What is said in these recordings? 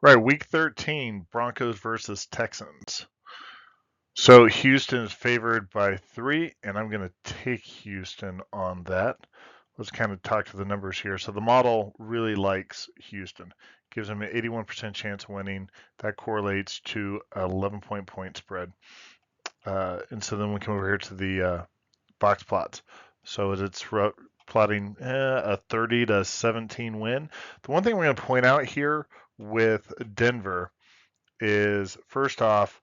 Right, week 13, Broncos versus Texans. So Houston is favored by 3, and I'm going to take Houston on that. Let's kind of talk to the numbers here. So the model really likes Houston, gives them an 81% chance of winning. That correlates to an 11-point spread. And so then we come over here to the box plots. So it's plotting a 30 to 17 win. The one thing we're going to point out here with Denver is, first off,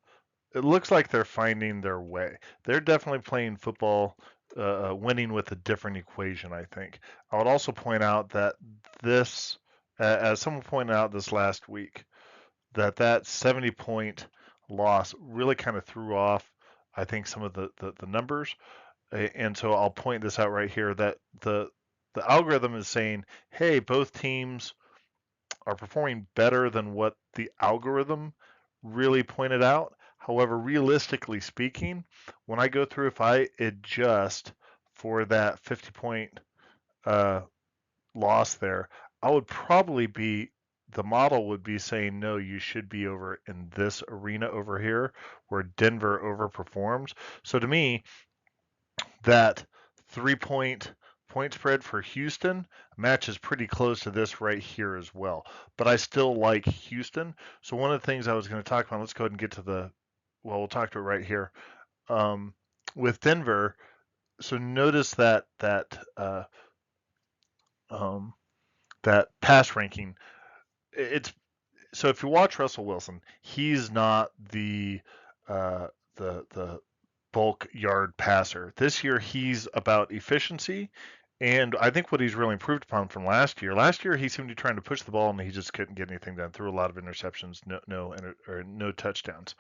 it looks like they're finding their way. They're definitely playing football, winning with a different equation, I think. I would also point out that this, as someone pointed out this last week, that 70-point loss really kind of threw off, I think, some of the numbers. And so I'll point this out right here, that the algorithm is saying, hey, both teams are performing better than what the algorithm really pointed out. However, realistically speaking, when I go through, if I adjust for that 50-point loss there, I would probably be, the model would be saying, no, you should be over in this arena over here where Denver overperforms. So to me, that 3-point spread for Houston matches pretty close to this right here as well. But I still like Houston. So one of the things I was going to talk about, let's go ahead and get to we'll talk to it right here. With Denver, so notice um, that pass ranking. It's so if you watch Russell Wilson, he's not uh, the bulk yard passer. This year, he's about efficiency. And I think what he's really improved upon from last year he seemed to be trying to push the ball and he just couldn't get anything done. Threw a lot of interceptions, no touchdowns,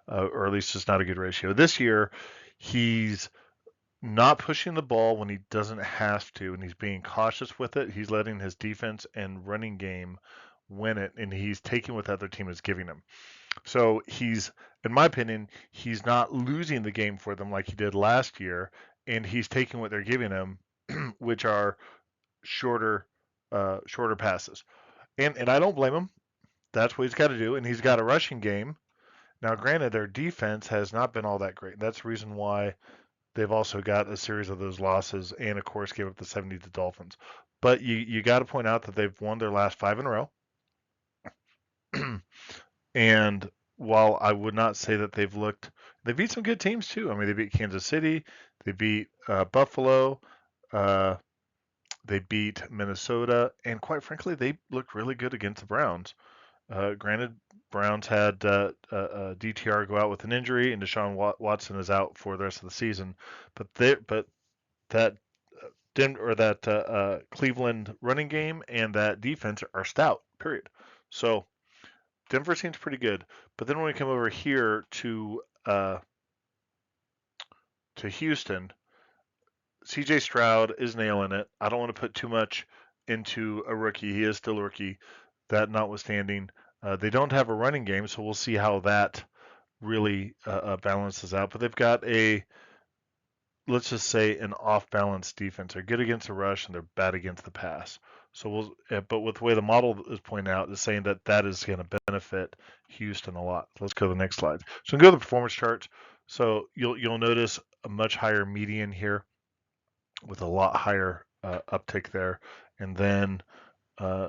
or at least just not a good ratio. This year, he's not pushing the ball when he doesn't have to, and he's being cautious with it. He's letting his defense and running game win it, and he's taking what the other team is giving him. So he's, in my opinion, he's not losing the game for them like he did last year, and he's taking what they're giving him, which are shorter, shorter passes. And I don't blame him. That's what he's got to do, and he's got a rushing game. Now, granted, their defense has not been all that great. That's the reason why they've also got a series of those losses, and of course, gave up the 70 to Dolphins. But you got to point out that they've won their last 5 in a row. And while I would not say that they beat some good teams too. I mean, they beat Kansas City, they beat Buffalo, uh, they beat Minnesota, and quite frankly, they looked really good against the Browns. Granted, Browns had DTR go out with an injury, and Deshaun Watson is out for the rest of the season. But that Cleveland running game and that defense are stout. Period. So Denver seems pretty good, but then when we come over here to Houston, C.J. Stroud is nailing it. I don't want to put too much into a rookie. He is still a rookie. That notwithstanding, they don't have a running game, so we'll see how that really balances out. But they've got let's just say, an off-balance defense. They're good against the rush and they're bad against the pass. But with the way the model is pointing out, is saying that is going to benefit Houston a lot. Let's go to the next slide. So go to the performance charts. So you'll notice a much higher median here with a lot higher uptick there, and then uh,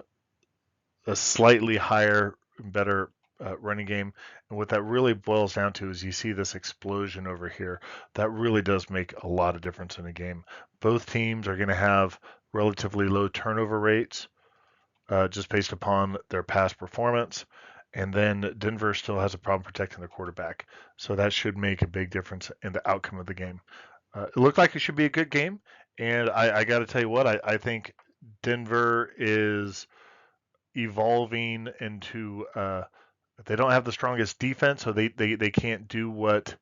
a slightly higher, better running game. And what that really boils down to is you see this explosion over here. That really does make a lot of difference in a game. Both teams are going to have relatively low turnover rates just based upon their past performance. And then Denver still has a problem protecting their quarterback. So that should make a big difference in the outcome of the game. It looked like it should be a good game. And I got to tell you what, I think Denver is evolving into they don't have the strongest defense, so they can't do what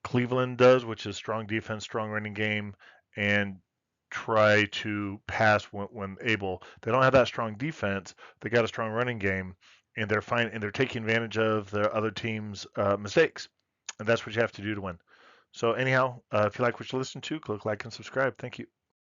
Cleveland does, which is strong defense, strong running game, and try to pass when able. They don't have that strong defense. They got a strong running game, and they're fine, and they're taking advantage of the other team's mistakes, and that's what you have to do to win. So anyhow, if you like what you listen to, click like and subscribe. Thank you.